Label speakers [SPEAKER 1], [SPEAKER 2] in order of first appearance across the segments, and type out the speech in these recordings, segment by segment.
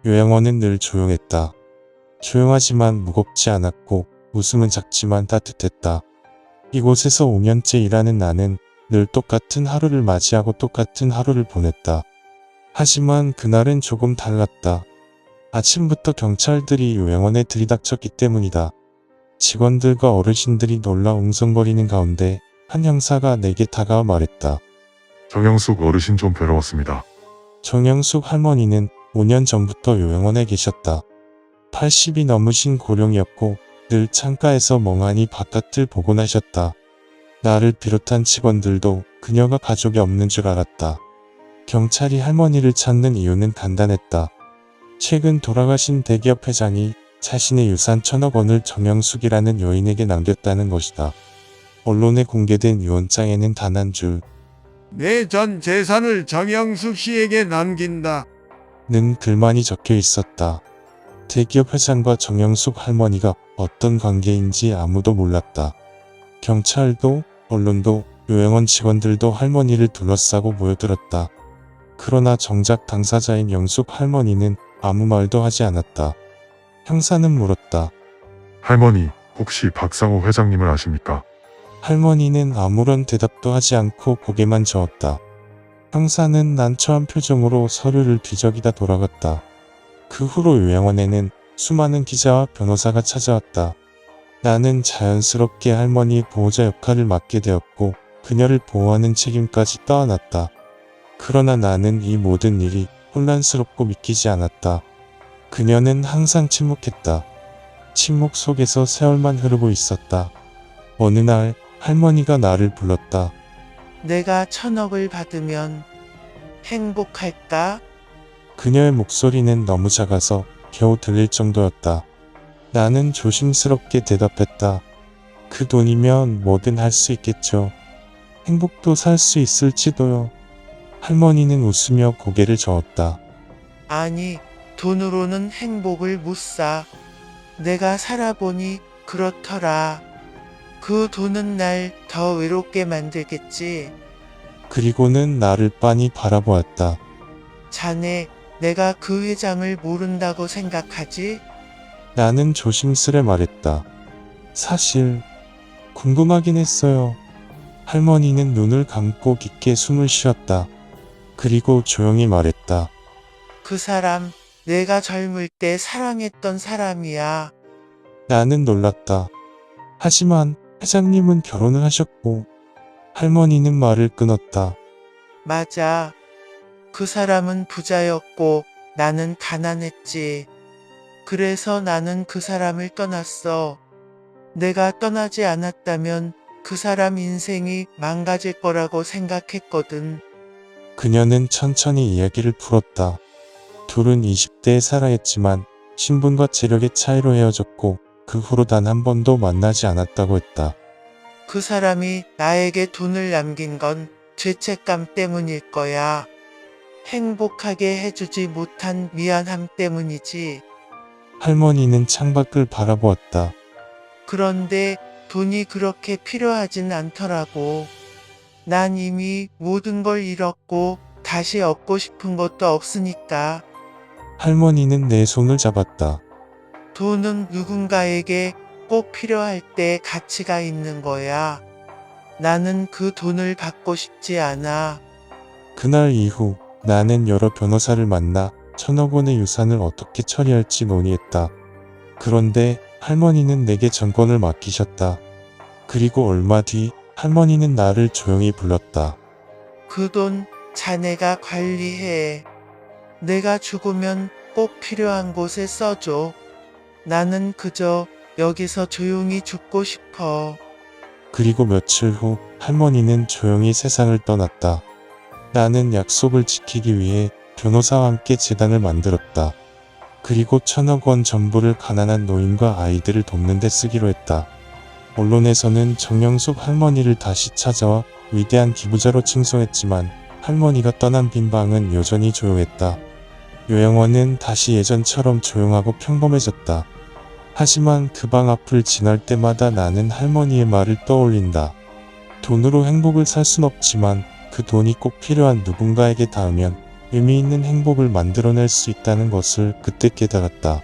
[SPEAKER 1] 요양원은 늘 조용했다. 조용하지만 무겁지 않았고 웃음은 작지만 따뜻했다. 이곳에서 5년째 일하는 나는 늘 똑같은 하루를 맞이하고 똑같은 하루를 보냈다. 하지만 그날은 조금 달랐다. 아침부터 경찰들이 요양원에 들이닥쳤기 때문이다. 직원들과 어르신들이 놀라 웅성거리는 가운데 한 형사가 내게 다가와 말했다.
[SPEAKER 2] 정영숙 어르신 좀 뵈러 왔습니다.
[SPEAKER 1] 정영숙 할머니는 5년 전부터 요양원에 계셨다. 80이 넘으신 고령이었고 늘 창가에서 멍하니 바깥을 보곤 하셨다. 나를 비롯한 직원들도 그녀가 가족이 없는 줄 알았다. 경찰이 할머니를 찾는 이유는 간단했다. 최근 돌아가신 대기업 회장이 자신의 유산 1,000억 원을 정영숙이라는 여인에게 남겼다는 것이다. 언론에 공개된 유언장에는 단 한 줄,
[SPEAKER 3] 내 전 재산을 정영숙 씨에게 남긴다.
[SPEAKER 1] 는 글만이 적혀 있었다. 대기업 회장과 정영숙 할머니가 어떤 관계인지 아무도 몰랐다. 경찰도, 언론도, 요양원 직원들도 할머니를 둘러싸고 모여들었다. 그러나 정작 당사자인 영숙 할머니는 아무 말도 하지 않았다. 형사는 물었다.
[SPEAKER 2] 할머니, 혹시 박상호 회장님을 아십니까?
[SPEAKER 1] 할머니는 아무런 대답도 하지 않고 고개만 저었다. 형사는 난처한 표정으로 서류를 뒤적이다 돌아갔다. 그 후로 요양원에는 수많은 기자와 변호사가 찾아왔다. 나는 자연스럽게 할머니의 보호자 역할을 맡게 되었고 그녀를 보호하는 책임까지 떠안았다. 그러나 나는 이 모든 일이 혼란스럽고 믿기지 않았다. 그녀는 항상 침묵했다. 침묵 속에서 세월만 흐르고 있었다. 어느 날 할머니가 나를 불렀다.
[SPEAKER 4] 내가 1,000억을 받으면 행복할까?
[SPEAKER 1] 그녀의 목소리는 너무 작아서 겨우 들릴 정도였다. 나는 조심스럽게 대답했다. 그 돈이면 뭐든 할 수 있겠죠. 행복도 살 수 있을지도요. 할머니는 웃으며 고개를 저었다.
[SPEAKER 4] 아니, 돈으로는 행복을 못 사. 내가 살아보니 그렇더라. 그 돈은 날 더 외롭게 만들겠지.
[SPEAKER 1] 그리고는 나를 빤히 바라보았다.
[SPEAKER 4] 자네, 내가 그 회장을 모른다고 생각하지?
[SPEAKER 1] 나는 조심스레 말했다. 사실 궁금하긴 했어요. 할머니는 눈을 감고 깊게 숨을 쉬었다. 그리고 조용히 말했다.
[SPEAKER 4] 그 사람, 내가 젊을 때 사랑했던 사람이야.
[SPEAKER 1] 나는 놀랐다. 하지만 회장님은 결혼을 하셨고 할머니는 말을 끊었다.
[SPEAKER 4] 맞아. 그 사람은 부자였고 나는 가난했지. 그래서 나는 그 사람을 떠났어. 내가 떠나지 않았다면 그 사람 인생이 망가질 거라고 생각했거든.
[SPEAKER 1] 그녀는 천천히 이야기를 풀었다. 둘은 20대에 살아했지만 신분과 재력의 차이로 헤어졌고 그 후로 단 한 번도 만나지 않았다고 했다.
[SPEAKER 4] 그 사람이 나에게 돈을 남긴 건 죄책감 때문일 거야. 행복하게 해주지 못한 미안함 때문이지.
[SPEAKER 1] 할머니는 창밖을 바라보았다.
[SPEAKER 4] 그런데 돈이 그렇게 필요하진 않더라고. 난 이미 모든 걸 잃었고 다시 얻고 싶은 것도 없으니까.
[SPEAKER 1] 할머니는 내 손을 잡았다.
[SPEAKER 4] 돈은 누군가에게 꼭 필요할 때 가치가 있는 거야. 나는 그 돈을 받고 싶지 않아.
[SPEAKER 1] 그날 이후 나는 여러 변호사를 만나 1,000억 원의 유산을 어떻게 처리할지 논의했다. 그런데 할머니는 내게 전권을 맡기셨다. 그리고 얼마 뒤 할머니는 나를 조용히 불렀다.
[SPEAKER 4] 그 돈 자네가 관리해. 내가 죽으면 꼭 필요한 곳에 써줘. 나는 그저 여기서 조용히 죽고 싶어.
[SPEAKER 1] 그리고 며칠 후 할머니는 조용히 세상을 떠났다. 나는 약속을 지키기 위해 변호사와 함께 재단을 만들었다. 그리고 1,000억 원 전부를 가난한 노인과 아이들을 돕는 데 쓰기로 했다. 언론에서는 정영숙 할머니를 다시 찾아와 위대한 기부자로 칭송했지만 할머니가 떠난 빈 방은 여전히 조용했다. 요양원은 다시 예전처럼 조용하고 평범해졌다. 하지만 그 방 앞을 지날 때마다 나는 할머니의 말을 떠올린다. 돈으로 행복을 살 순 없지만 그 돈이 꼭 필요한 누군가에게 닿으면 의미 있는 행복을 만들어낼 수 있다는 것을 그때 깨달았다.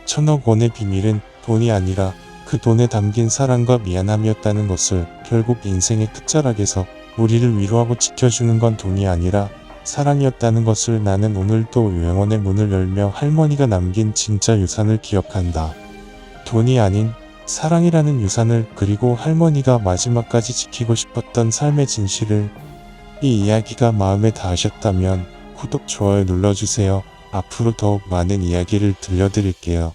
[SPEAKER 1] 1,000억 원의 비밀은 돈이 아니라 그 돈에 담긴 사랑과 미안함이었다는 것을, 결국 인생의 끝자락에서 우리를 위로하고 지켜주는 건 돈이 아니라 사랑이었다는 것을 나는 오늘도 요양원의 문을 열며 할머니가 남긴 진짜 유산을 기억한다. 돈이 아닌 사랑이라는 유산을, 그리고 할머니가 마지막까지 지키고 싶었던 삶의 진실을. 이 이야기가 마음에 닿으셨다면 구독, 좋아요 눌러주세요. 앞으로 더욱 많은 이야기를 들려드릴게요.